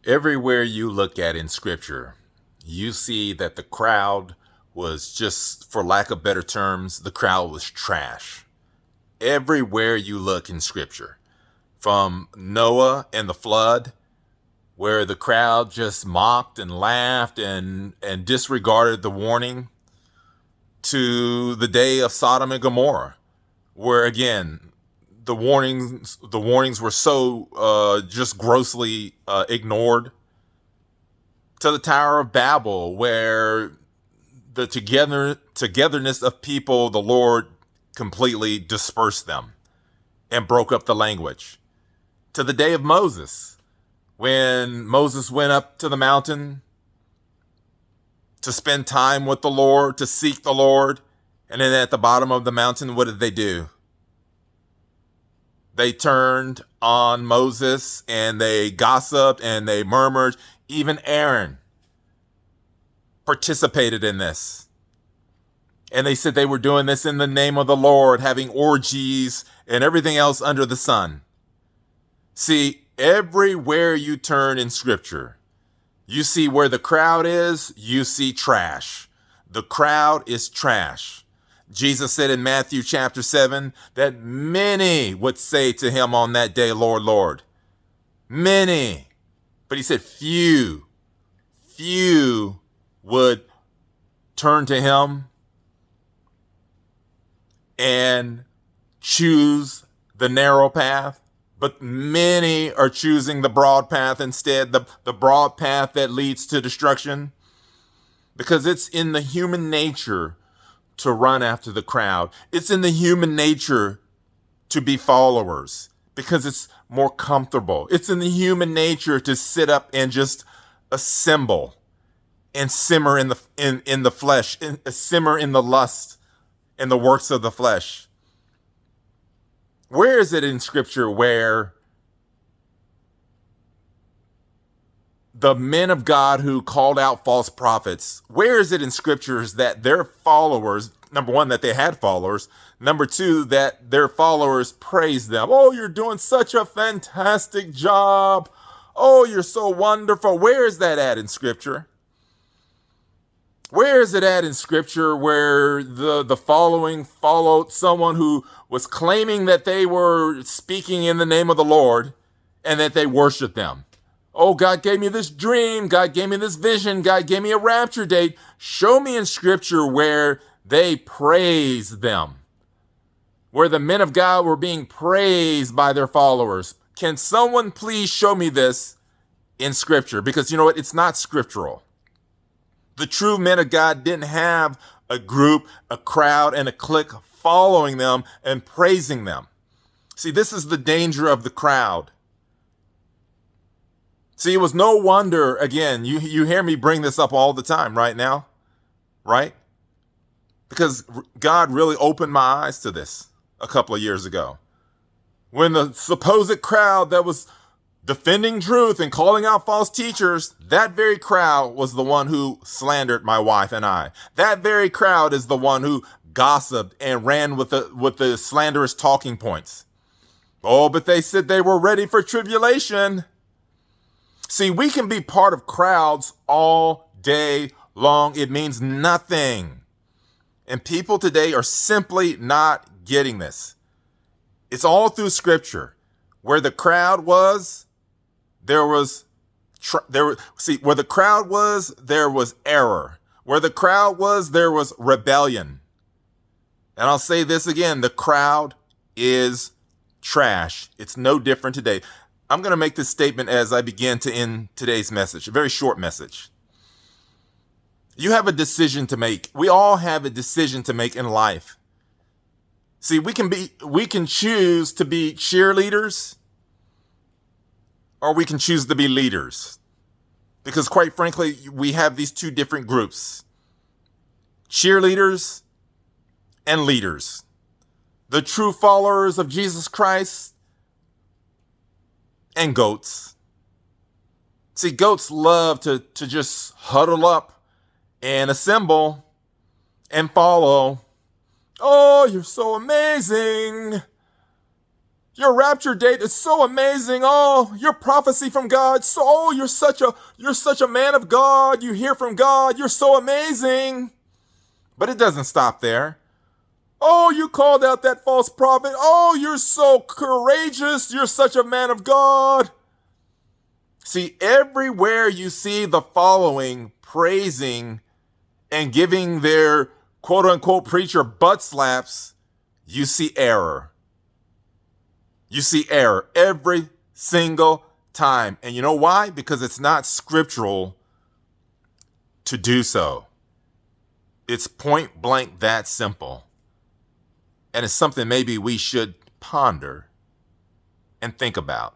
Everywhere you look at in scripture, you see that the crowd was just, for lack of better terms, the crowd was trash. Everywhere you look in scripture, from Noah and the flood, where the crowd just mocked and laughed and disregarded the warning, to the day of Sodom and Gomorrah, where again the warnings were so just grossly ignored, to the Tower of Babel, where the togetherness of people, the Lord completely dispersed them and broke up the language, to the day of Moses, when Moses went up to the mountain to spend time with the Lord, to seek the Lord, and then at the bottom of the mountain, what did they do? They turned on Moses and they gossiped and they murmured. Even Aaron participated in this. And they said they were doing this in the name of the Lord, having orgies and everything else under the sun. See, everywhere you turn in scripture, you see where the crowd is, you see trash. The crowd is trash. Jesus said in Matthew chapter 7 that many would say to him on that day, Lord, Lord. Many. But he said few would turn to him and choose the narrow path. But many are choosing the broad path instead, the broad path that leads to destruction. Because it's in the human nature to run after the crowd. It's in the human nature to be followers because it's more comfortable. It's in the human nature to sit up and just assemble and simmer in the flesh, simmer in the lust and the works of the flesh. Where is it in scripture where the men of God who called out false prophets, where is it in scriptures that their followers, number one, that they had followers, number two, that their followers praised them? Oh, you're doing such a fantastic job. Oh, you're so wonderful. Where is that at in scripture? Where is it at in scripture where the following followed someone who was claiming that they were speaking in the name of the Lord and that they worshiped them? Oh, God gave me this dream. God gave me this vision. God gave me a rapture date. Show me in scripture where they praised them, where the men of God were being praised by their followers. Can someone please show me this in scripture? Because you know what? It's not scriptural. The true men of God didn't have a group, a crowd, and a clique following them and praising them. See, this is the danger of the crowd. See, it was no wonder, again, you hear me bring this up all the time right now, right? Because God really opened my eyes to this a couple of years ago. When the supposed crowd that was defending truth and calling out false teachers, that very crowd was the one who slandered my wife and I. That very crowd is the one who gossiped and ran with the slanderous talking points. Oh, but they said they were ready for tribulation. See, we can be part of crowds all day long. It means nothing. And people today are simply not getting this. It's all through scripture. Where the crowd was, there was error. Where the crowd was, there was rebellion. And I'll say this again, the crowd is trash. It's no different today. I'm going to make this statement as I begin to end today's message, a very short message. You have a decision to make. We all have a decision to make in life. See, we can choose to be cheerleaders, or we can choose to be leaders. Because quite frankly, we have these two different groups. Cheerleaders and leaders. The true followers of Jesus Christ and goats. See, goats love to just huddle up and assemble and follow. Oh, you're so amazing. Your rapture date is so amazing. Oh, your prophecy from God. So, oh, you're such a man of God. You hear from God. You're so amazing. But it doesn't stop there. Oh, you called out that false prophet. Oh, you're so courageous. You're such a man of God. See, everywhere you see the following praising and giving their quote unquote preacher butt slaps, you see error. You see error every single time. And you know why? Because it's not scriptural to do so. It's point blank that simple. And it's something maybe we should ponder and think about.